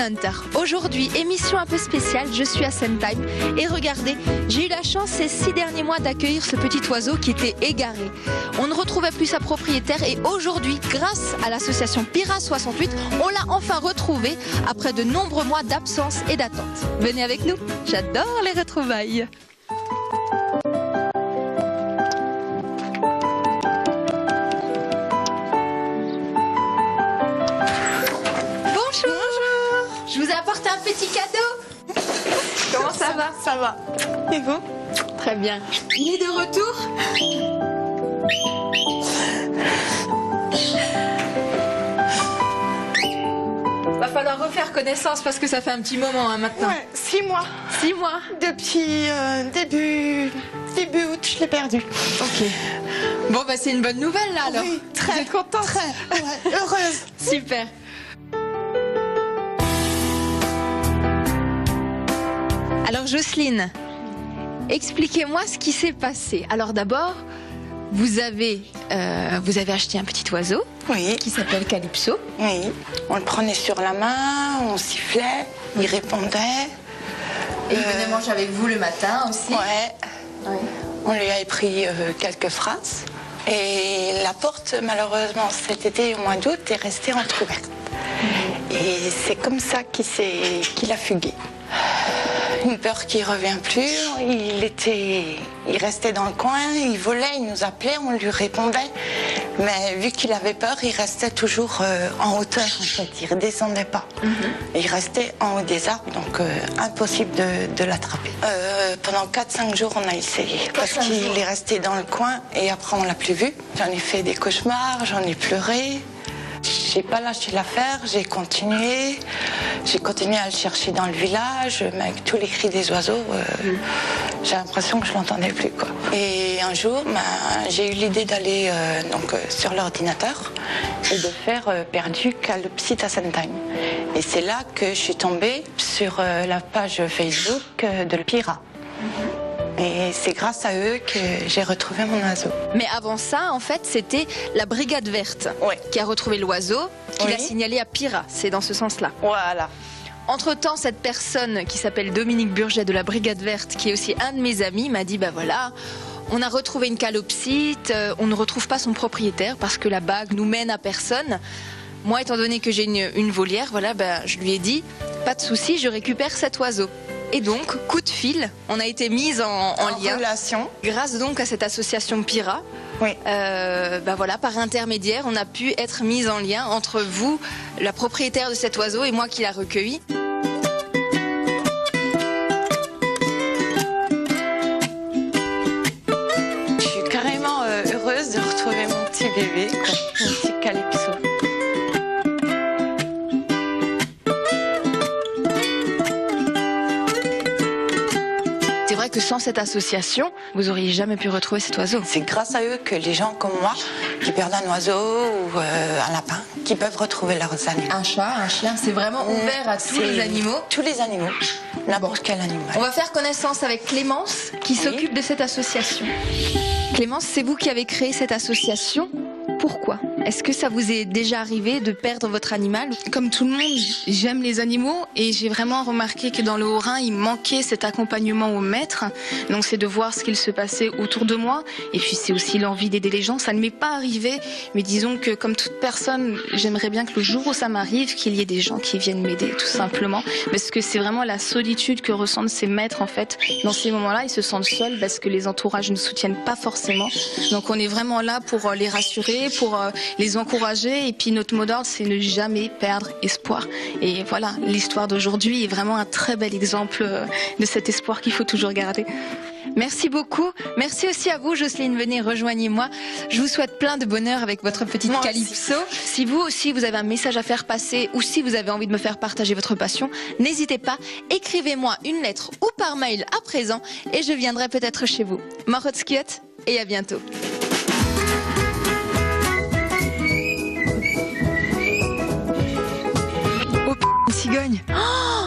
Hunter. Aujourd'hui, émission un peu spéciale, je suis à Sendheim et regardez, j'ai eu la chance ces 6 derniers mois d'accueillir ce petit oiseau qui était égaré. On ne retrouvait plus sa propriétaire et aujourd'hui, grâce à l'association Pira 68, on l'a enfin retrouvé après de nombreux mois d'absence et d'attente. Venez avec nous, j'adore les retrouvailles. Je vous ai apporté un petit cadeau. Comment ça va? Ça va. Et vous? Très bien. Il est de retour. Va falloir refaire connaissance parce que ça fait un petit moment maintenant. Ouais, 6 mois. 6 mois. Depuis début août, je l'ai perdu. Ok. Bon, bah c'est une bonne nouvelle là alors. Oui, Vous êtes contente? Très, ouais, heureuse. Super. Alors Jocelyne, expliquez-moi ce qui s'est passé. Alors d'abord, vous avez acheté un petit oiseau Oui. qui s'appelle Calypso. Oui. On le prenait sur la main, on sifflait, il répondait. Et il venait manger avec vous le matin aussi. Ouais. Oui. On lui a appris quelques phrases. Et la porte, malheureusement, cet été, au mois d'août, est restée entrouverte. Et c'est comme ça qu'il a fugué. Une peur qu'il ne revient plus, il restait dans le coin, il volait, il nous appelait, on lui répondait. Mais vu qu'il avait peur, il restait toujours en hauteur, en fait, il ne redescendait pas. Il restait en haut des arbres, donc impossible de l'attraper. Pendant 4-5 jours, on a essayé, parce qu'il est resté dans le coin et après on ne l'a plus vu. J'en ai fait des cauchemars, j'en ai pleuré. J'ai pas lâché l'affaire, j'ai continué à le chercher dans le village, mais avec tous les cris des oiseaux, j'ai l'impression que je l'entendais plus, quoi. Et un jour, j'ai eu l'idée d'aller sur l'ordinateur et de faire perdu Calopsite à Sendheim. Et c'est là que je suis tombée sur la page Facebook de Pira. Et c'est grâce à eux que j'ai retrouvé mon oiseau. Mais avant ça, en fait, c'était la Brigade Verte qui a retrouvé l'oiseau, qui l'a signalé à Pira. C'est dans ce sens-là. Voilà. Entre-temps, cette personne qui s'appelle Dominique Burget de la Brigade Verte, qui est aussi un de mes amis, m'a dit, bah voilà, on a retrouvé une calopsite, on ne retrouve pas son propriétaire parce que la bague nous mène à personne. Moi, étant donné que j'ai une volière, voilà, bah, je lui ai dit, pas de souci, je récupère cet oiseau. Et donc, coup de fil, on a été mise en lien. Relation. Grâce donc à cette association Pira. Oui. Bah voilà, par intermédiaire, on a pu être mise en lien entre vous, la propriétaire de cet oiseau, et moi qui l'a recueilli. Je suis carrément heureuse de retrouver mon petit bébé, quoi. Mon petit Calypso. C'est vrai que sans cette association, vous auriez jamais pu retrouver cet oiseau. C'est grâce à eux que les gens comme moi, qui perdent un oiseau ou un lapin, qui peuvent retrouver leurs animaux. Un chat, un chien, c'est vraiment ouvert à tous les animaux. Tous les animaux, n'importe quel animal. On va faire connaissance avec Clémence, qui s'occupe de cette association. Clémence, c'est vous qui avez créé cette association. Pourquoi? Est-ce que ça vous est déjà arrivé de perdre votre animal? Comme tout le monde, j'aime les animaux et j'ai vraiment remarqué que dans le Haut-Rhin, il manquait cet accompagnement au maître. Donc c'est de voir ce qu'il se passait autour de moi et puis c'est aussi l'envie d'aider les gens. Ça ne m'est pas arrivé, mais disons que comme toute personne, j'aimerais bien que le jour où ça m'arrive, qu'il y ait des gens qui viennent m'aider, tout simplement. Parce que c'est vraiment la solitude que ressentent ces maîtres, en fait. Dans ces moments-là, ils se sentent seuls parce que les entourages ne soutiennent pas forcément. Donc on est vraiment là pour les rassurer, pour les encourager, et puis notre mot d'ordre, c'est ne jamais perdre espoir. Et voilà, l'histoire d'aujourd'hui est vraiment un très bel exemple de cet espoir qu'il faut toujours garder. Merci beaucoup. Merci aussi à vous, Jocelyne. Venez, rejoignez-moi. Je vous souhaite plein de bonheur avec votre petite Calypso. Si vous aussi, vous avez un message à faire passer ou si vous avez envie de me faire partager votre passion, n'hésitez pas. Écrivez-moi une lettre ou par mail à présent et je viendrai peut-être chez vous. Mahotskiot et à bientôt. Oh, une cigogne. Oh,